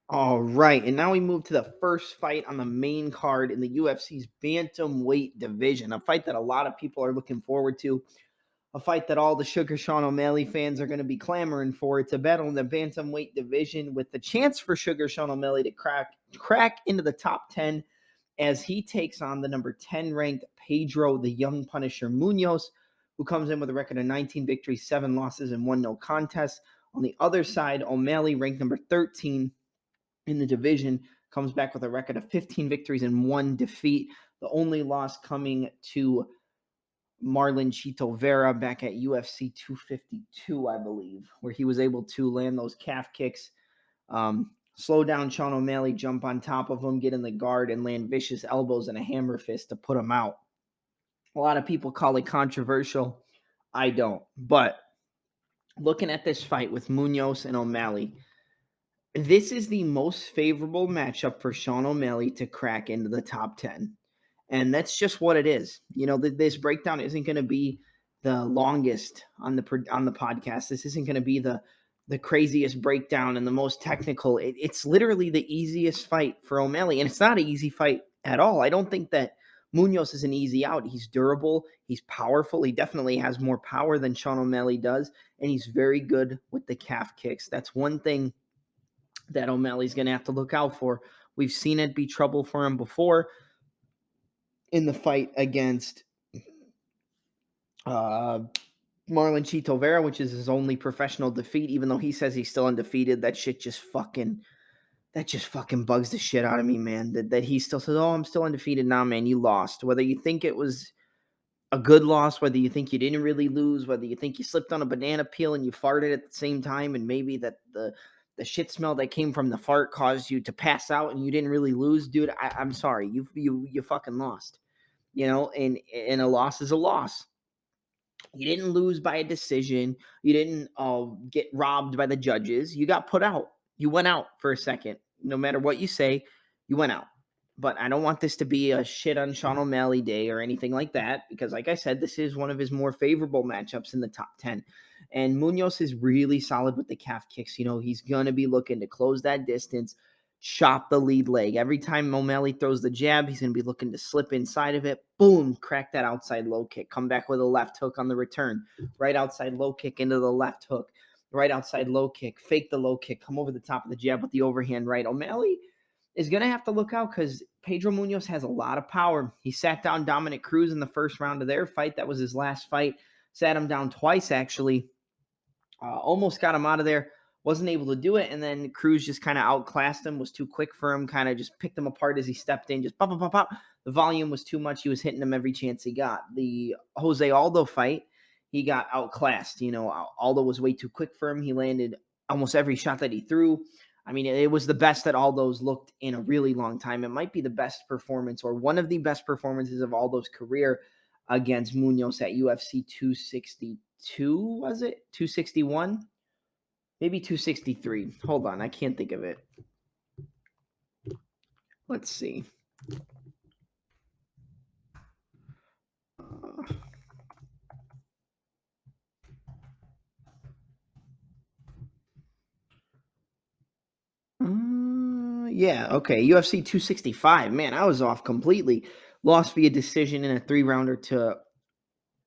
All right, and now we move to the first fight on the main card in the UFC's bantamweight division, a fight that a lot of people are looking forward to, a fight that all the Sugar Sean O'Malley fans are going to be clamoring for. It's a battle in the bantamweight division with the chance for Sugar Sean O'Malley to crack into the top 10 as he takes on the number 10 ranked Pedro the Young Punisher Munhoz, who comes in with a record of 19 victories, 7 losses, and 1 no contest. On the other side, O'Malley, ranked number 13 in the division, comes back with a record of 15 victories and 1 defeat. The only loss coming to Marlon Chito Vera back at UFC 252, I believe, where he was able to land those calf kicks, slow down Sean O'Malley, jump on top of him, get in the guard, and land vicious elbows and a hammer fist to put him out. A lot of people call it controversial. I don't. But looking at this fight with Munhoz and O'Malley, this is the most favorable matchup for Sean O'Malley to crack into the top 10. And that's just what it is. This breakdown isn't going to be the longest on the podcast. This isn't going to be the craziest breakdown and the most technical. It's literally the easiest fight for O'Malley, and it's not an easy fight at all. I don't think that Munhoz is an easy out. He's durable. He's powerful. He definitely has more power than Sean O'Malley does, and he's very good with the calf kicks. That's one thing that O'Malley's going to have to look out for. We've seen it be trouble for him before in the fight against Marlon Chito Vera, which is his only professional defeat, even though he says he's still undefeated. That just fucking bugs the shit out of me, man. That he still says, "Oh, I'm still undefeated." Nah, man, you lost. Whether you think it was a good loss, whether you think you didn't really lose, whether you think you slipped on a banana peel and you farted at the same time, and maybe that the shit smell that came from the fart caused you to pass out and you didn't really lose, dude. I'm sorry, you fucking lost. And a loss is a loss. You didn't lose by a decision. You didn't get robbed by the judges. You got put out. You went out for a second. No matter what you say, you went out. But I don't want this to be a shit on Sean O'Malley day or anything like that, because like I said, this is one of his more favorable matchups in the top 10. And Munhoz is really solid with the calf kicks. He's going to be looking to close that distance, chop the lead leg. Every time O'Malley throws the jab, he's going to be looking to slip inside of it. Boom, crack that outside low kick. Come back with a left hook on the return. Right outside low kick into the left hook. Right outside low kick. Fake the low kick. Come over the top of the jab with the overhand right. O'Malley is going to have to look out because Pedro Munhoz has a lot of power. He sat down Dominic Cruz in the first round of their fight. That was his last fight. Sat him down twice, actually. Almost got him out of there. Wasn't able to do it. And then Cruz just kind of outclassed him, was too quick for him, kind of just picked him apart as he stepped in, just pop, pop, pop, pop. The volume was too much. He was hitting him every chance he got. The Jose Aldo fight, he got outclassed. Aldo was way too quick for him. He landed almost every shot that he threw. I mean, it was the best that Aldo's looked in a really long time. It might be the best performance or one of the best performances of Aldo's career against Munhoz at UFC 262, was it? 261? Maybe 263. Hold on, I can't think of it. Let's see. Yeah, okay. UFC 265. Man, I was off completely. Lost via decision in a 3-rounder to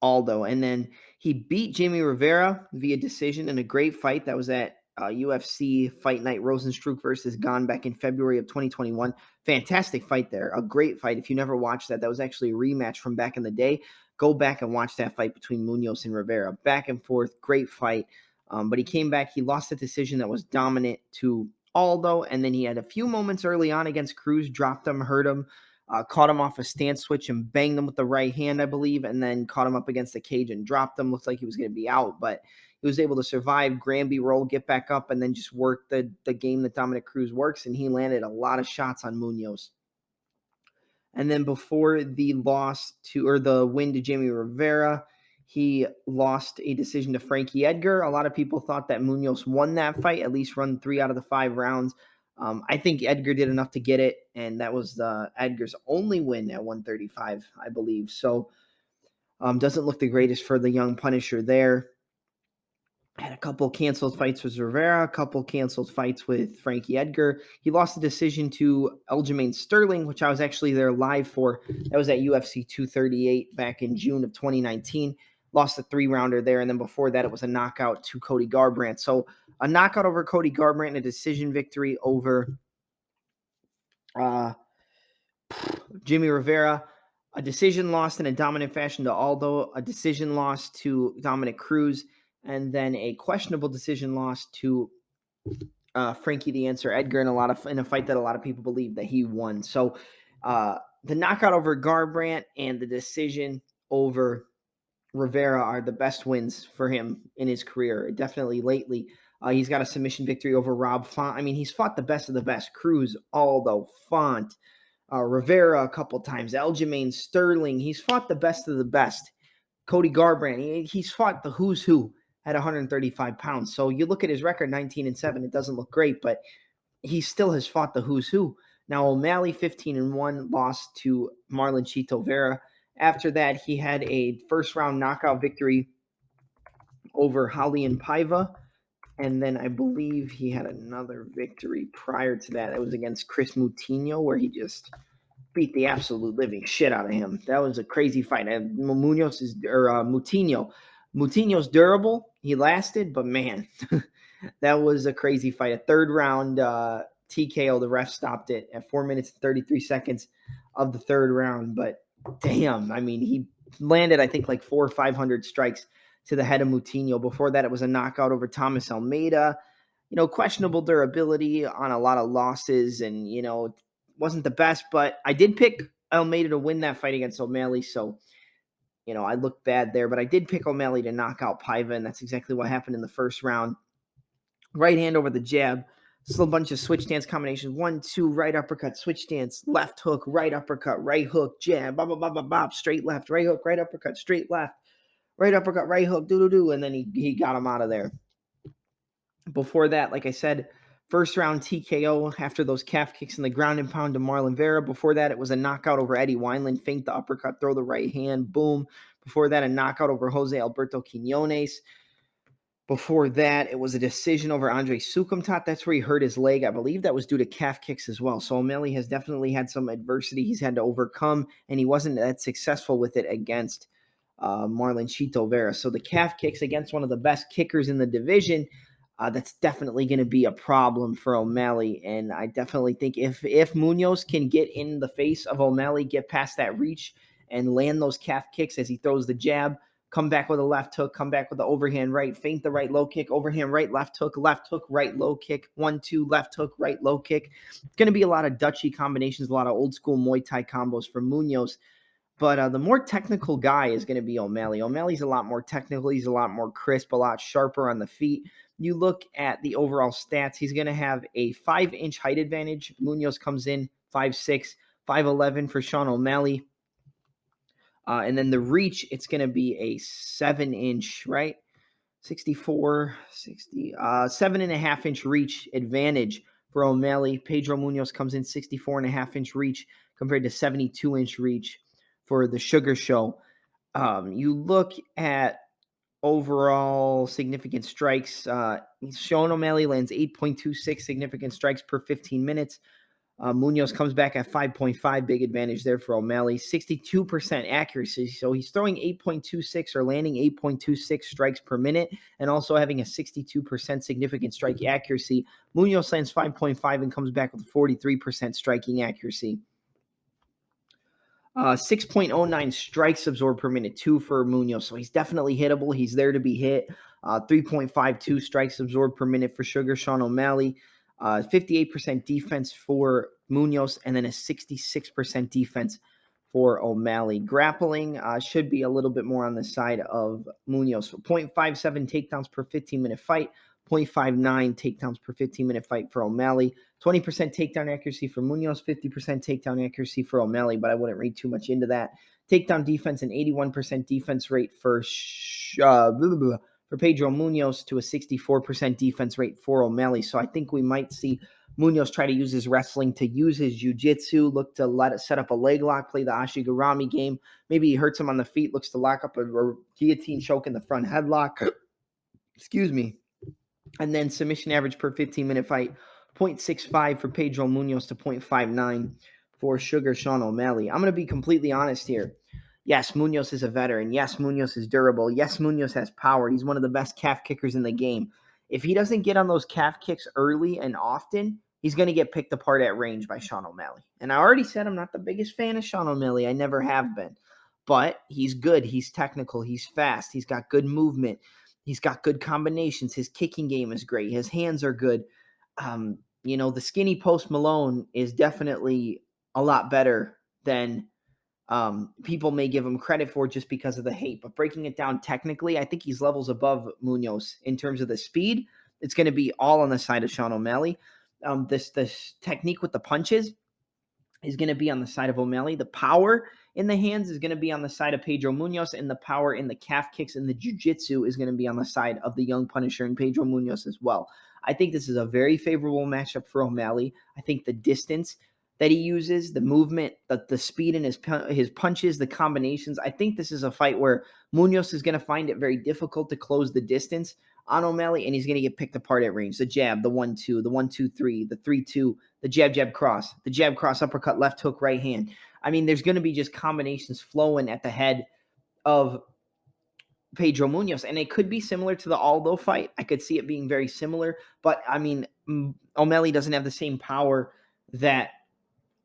Aldo. And then he beat Jamie Rivera via decision in a great fight that was at UFC Fight Night Rosenstruck versus Gane back in February of 2021. Fantastic fight there. A great fight. If you never watched that was actually a rematch from back in the day. Go back and watch that fight between Munhoz and Rivera. Back and forth. Great fight. But he came back. He lost a decision that was dominant to Aldo. And then he had a few moments early on against Cruz. Dropped him, hurt him. Caught him off a stance switch and banged him with the right hand, I believe, and then caught him up against the cage and dropped him. Looked like he was going to be out, but he was able to survive, Granby roll, get back up, and then just work the game that Dominic Cruz works, and he landed a lot of shots on Munhoz. And then before the win to Jamie Rivera, he lost a decision to Frankie Edgar. A lot of people thought that Munhoz won that fight, at least run 3 out of the 5 rounds. I think Edgar did enough to get it, and that was Edgar's only win at 135, I believe. So doesn't look the greatest for the young Punisher there. Had a couple canceled fights with Rivera, a couple canceled fights with Frankie Edgar. He lost the decision to Aljamain Sterling, which I was actually there live for. That was at UFC 238 back in June of 2019. Lost a 3-rounder there, and then before that, it was a knockout to Cody Garbrandt. So a knockout over Cody Garbrandt and a decision victory over Jimmy Rivera. A decision loss in a dominant fashion to Aldo, a decision loss to Dominic Cruz, and then a questionable decision loss to Frankie the Answer Edgar in a fight that a lot of people believe that he won. So the knockout over Garbrandt and the decision over Rivera are the best wins for him in his career, definitely lately. He's got a submission victory over Rob Font. I mean, he's fought the best of the best. Cruz, Aldo, Font, Rivera a couple times, Aljamain Sterling. He's fought the best of the best. Cody Garbrandt, he's fought the who's who at 135 pounds. So you look at his record, 19-7. It doesn't look great, but he still has fought the who's who. Now O'Malley, 15-1, lost to Marlon Chito Vera. After that, he had a first-round knockout victory over Raulian Paiva. And then I believe he had another victory prior to that. It was against Chris Moutinho, where he just beat the absolute living shit out of him. That was a crazy fight. Moutinho's durable. He lasted, but man, that was a crazy fight. A third round TKO. The ref stopped it at 4 minutes and 33 seconds of the third round. But damn, I mean, he landed, I think, like 400 or 500 strikes to the head of Moutinho. Before that, it was a knockout over Thomas Almeida. Questionable durability on a lot of losses, and, wasn't the best, but I did pick Almeida to win that fight against O'Malley, so, I looked bad there, but I did pick O'Malley to knock out Paiva, and that's exactly what happened in the first round. Right hand over the jab, still a bunch of switch stance combinations, 1-2, right uppercut, switch stance, left hook, right uppercut, right hook, jab, bop, bop, bop, bop, bop, straight left, right hook, right uppercut, straight left, right uppercut, right hook, do, and then he got him out of there. Before that, like I said, first round TKO after those calf kicks in the ground and pound to Marlon Vera. Before that, it was a knockout over Eddie Wineland, feint the uppercut, throw the right hand, boom. Before that, a knockout over Jose Alberto Quinones. Before that, it was a decision over Andre Sukumtat. That's where he hurt his leg. I believe that was due to calf kicks as well. So O'Malley has definitely had some adversity he's had to overcome, and he wasn't that successful with it against Marlon Chito Vera. So the calf kicks against one of the best kickers in the division, that's definitely going to be a problem for O'Malley. And I definitely think if Munhoz can get in the face of O'Malley, get past that reach and land those calf kicks as he throws the jab, come back with a left hook, come back with the overhand right, feint the right low kick, overhand right, left hook, right, low kick, 1-2, left hook, right, low kick. It's going to be a lot of Dutchy combinations, a lot of old school Muay Thai combos for Munhoz. But the more technical guy is going to be O'Malley. O'Malley's a lot more technical. He's a lot more crisp, a lot sharper on the feet. You look at the overall stats, he's going to have a 5-inch height advantage. Munhoz comes in 5'6", 5'11" for Sean O'Malley. And then the reach, it's going to be a 7-inch, right? 64, 60, 7.5-inch reach advantage for O'Malley. Pedro Munhoz comes in 64.5-inch reach compared to 72-inch reach for the Sugar Show. You look at overall significant strikes. Sean O'Malley lands 8.26 significant strikes per 15 minutes. Munhoz comes back at 5.5, big advantage there for O'Malley. 62% accuracy, so he's throwing 8.26 or landing 8.26 strikes per minute, and also having a 62% significant strike accuracy. Munhoz lands 5.5 and comes back with 43% striking accuracy. 6.09 strikes absorbed per minute, 2 for Munhoz. So he's definitely hittable. He's there to be hit. 3.52 strikes absorbed per minute for Sean O'Malley. 58% defense for Munhoz, and then a 66% defense for O'Malley. Grappling should be a little bit more on the side of Munhoz. So 0.57 takedowns per 15-minute fight. 0.59 takedowns per 15-minute fight for O'Malley. 20% takedown accuracy for Munhoz, 50% takedown accuracy for O'Malley, but I wouldn't read too much into that. Takedown defense, an 81% defense rate for Pedro Munhoz to a 64% defense rate for O'Malley. So I think we might see Munhoz try to use his wrestling to use his jiu-jitsu, look to let it set up a leg lock, play the Ashigarami game. Maybe he hurts him on the feet, looks to lock up a guillotine choke in the front headlock. Excuse me. And then submission average per 15-minute fight, 0.65 for Pedro Munhoz to 0.59 for Sugar Sean O'Malley. I'm going to be completely honest here. Yes, Munhoz is a veteran. Yes, Munhoz is durable. Yes, Munhoz has power. He's one of the best calf kickers in the game. If he doesn't get on those calf kicks early and often, he's going to get picked apart at range by Sean O'Malley. And I already said I'm not the biggest fan of Sean O'Malley. I never have been. But he's good. He's technical. He's fast. He's got good movement. He's got good combinations. His kicking game is great. His hands are good. The skinny Post Malone is definitely a lot better than people may give him credit for just because of the hate. But breaking it down technically, I think he's levels above Munhoz in terms of the speed. It's going to be all on the side of Sean O'Malley. This technique with the punches is going to be on the side of O'Malley. The power in the hands is going to be on the side of Pedro Munhoz, and the power in the calf kicks and the jiu-jitsu is going to be on the side of the young Punisher and Pedro Munhoz as well. I think this is a very favorable matchup for O'Malley. I think the distance that he uses, the movement, the speed in his punches, the combinations, I think this is a fight where Munhoz is going to find it very difficult to close the distance on O'Malley, and he's going to get picked apart at range. The jab, the 1-2, the 1-2-3, the 3-2, the jab cross, the jab cross, uppercut, left hook, right hand. I mean, there's going to be just combinations flowing at the head of Pedro Munhoz, and it could be similar to the Aldo fight. I could see it being very similar, but I mean, O'Malley doesn't have the same power that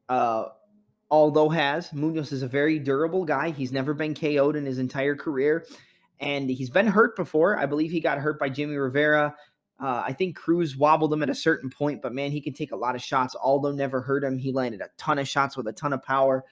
Aldo has. Munhoz is a very durable guy. He's never been KO'd in his entire career, and he's been hurt before. I believe he got hurt by Jimmy Rivera. I think Cruz wobbled him at a certain point, but man, he can take a lot of shots. Aldo never hurt him. He landed a ton of shots with a ton of power.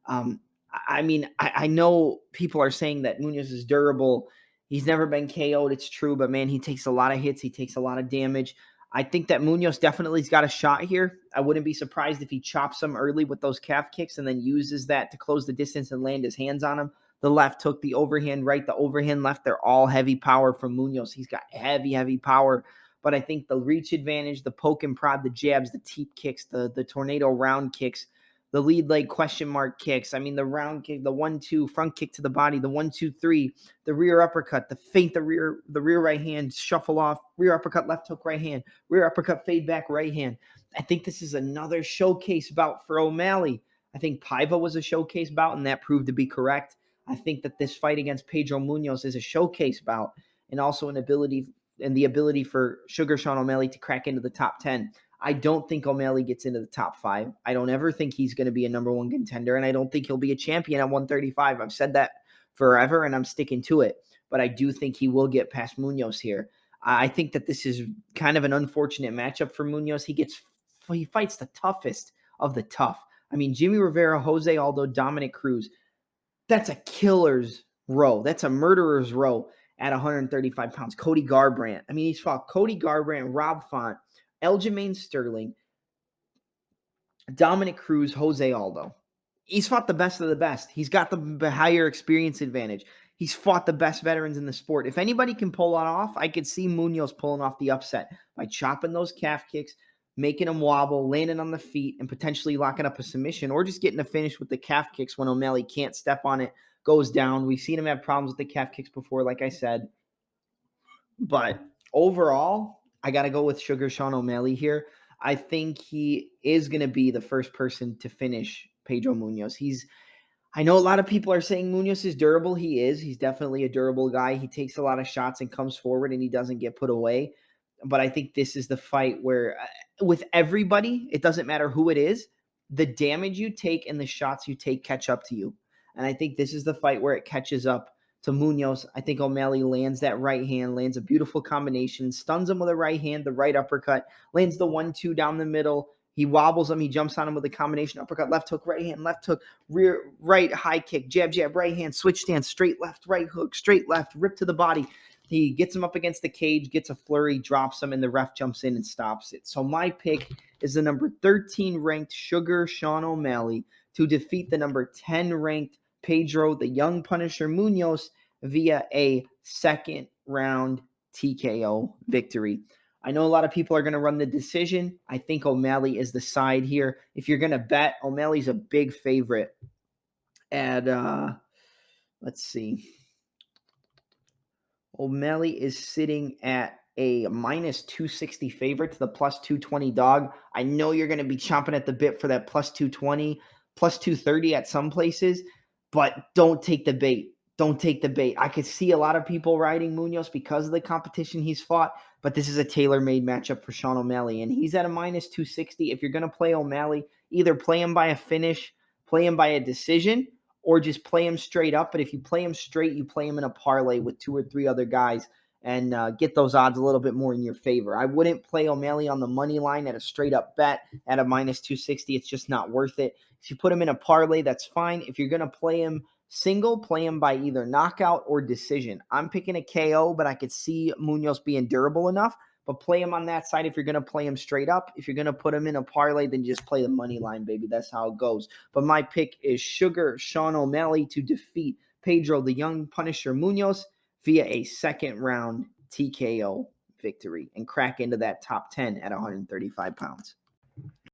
I know people are saying that Munhoz is durable. He's never been KO'd. It's true, but man, he takes a lot of hits. He takes a lot of damage. I think that Munhoz definitely's got a shot here. I wouldn't be surprised if he chops him early with those calf kicks and then uses that to close the distance and land his hands on him. The left hook, the overhand right, the overhand left, they're all heavy power from Munhoz. He's got heavy power. But I think the reach advantage, the poke and prod, the jabs, the teep kicks, the tornado round kicks, the lead leg question mark kicks. I mean, the round kick, the 1-2, front kick to the body, the 1-2-3, the rear uppercut, the feint, the rear right hand, shuffle off, rear uppercut, left hook, right hand, rear uppercut, fade back, right hand. I think this is another showcase bout for O'Malley. I think Paiva was a showcase bout, and that proved to be correct. I think that this fight against Pedro Munhoz is a showcase bout, and also the ability for Sugar Sean O'Malley to crack into the top 10. I don't think O'Malley gets into the top 5. I don't ever think he's going to be a number 1 contender, and I don't think he'll be a champion at 135. I've said that forever, and I'm sticking to it. But I do think he will get past Munhoz here. I think that this is kind of an unfortunate matchup for Munhoz. He fights the toughest of the tough. I mean, Jimmy Rivera, Jose Aldo, Dominic Cruz. That's a killer's row. That's a murderer's row at 135 pounds. Cody Garbrandt. I mean, he's fought Cody Garbrandt, Rob Font, Aljamain Sterling, Dominic Cruz, Jose Aldo. He's fought the best of the best. He's got the higher experience advantage. He's fought the best veterans in the sport. If anybody can pull it off, I could see Munhoz pulling off the upset by chopping those calf kicks, making him wobble, landing on the feet, and potentially locking up a submission, or just getting a finish with the calf kicks when O'Malley can't step on it, goes down. We've seen him have problems with the calf kicks before, like I said. But overall, I got to go with Sugar Sean O'Malley here. I think he is going to be the first person to finish Pedro Munhoz. I know a lot of people are saying Munhoz is durable. He is. He's definitely a durable guy. He takes a lot of shots and comes forward, and he doesn't get put away. But I think this is the fight where, with everybody, it doesn't matter who it is, the damage you take and the shots you take catch up to you. And I think this is the fight where it catches up to Munhoz. I think O'Malley lands that right hand, lands a beautiful combination, stuns him with a right hand, the right uppercut, lands the 1-2 down the middle. He wobbles him. He jumps on him with a combination uppercut, left hook, right hand, left hook, rear, right, high kick, jab, right hand, switch stance, straight left, right hook, straight left, rip to the body. He gets him up against the cage, gets a flurry, drops him, and the ref jumps in and stops it. So my pick is the number 13 ranked Sugar Sean O'Malley to defeat the number 10 ranked Pedro, the young Punisher Munhoz, via a second round TKO victory. I know a lot of people are going to run the decision. I think O'Malley is the side here. If you're going to bet, O'Malley's a big favorite at, let's see. O'Malley is sitting at a minus 260 favorite to the plus 220 dog. I know you're going to be chomping at the bit for that plus 220, plus 230 at some places, but don't take the bait. Don't take the bait. I could see a lot of people riding Munoz because of the competition he's fought, but this is a tailor-made matchup for Sean O'Malley, and he's at a minus 260. If you're going to play O'Malley, either play him by a finish, play him by a decision, or just play him straight up. But if you play him straight, you play him in a parlay with 2 or 3 other guys and get those odds a little bit more in your favor. I wouldn't play O'Malley on the money line at a straight up bet at a minus 260. It's just not worth it. If you put him in a parlay, that's fine. If you're going to play him single, play him by either knockout or decision. I'm picking a KO, but I could see Munoz being durable enough. But play him on that side if you're going to play him straight up. If you're going to put him in a parlay, then just play the money line, baby. That's how it goes. But my pick is Sugar Sean O'Malley to defeat Pedro the Young Punisher Munhoz via a second round TKO victory and crack into that top 10 at 135 pounds.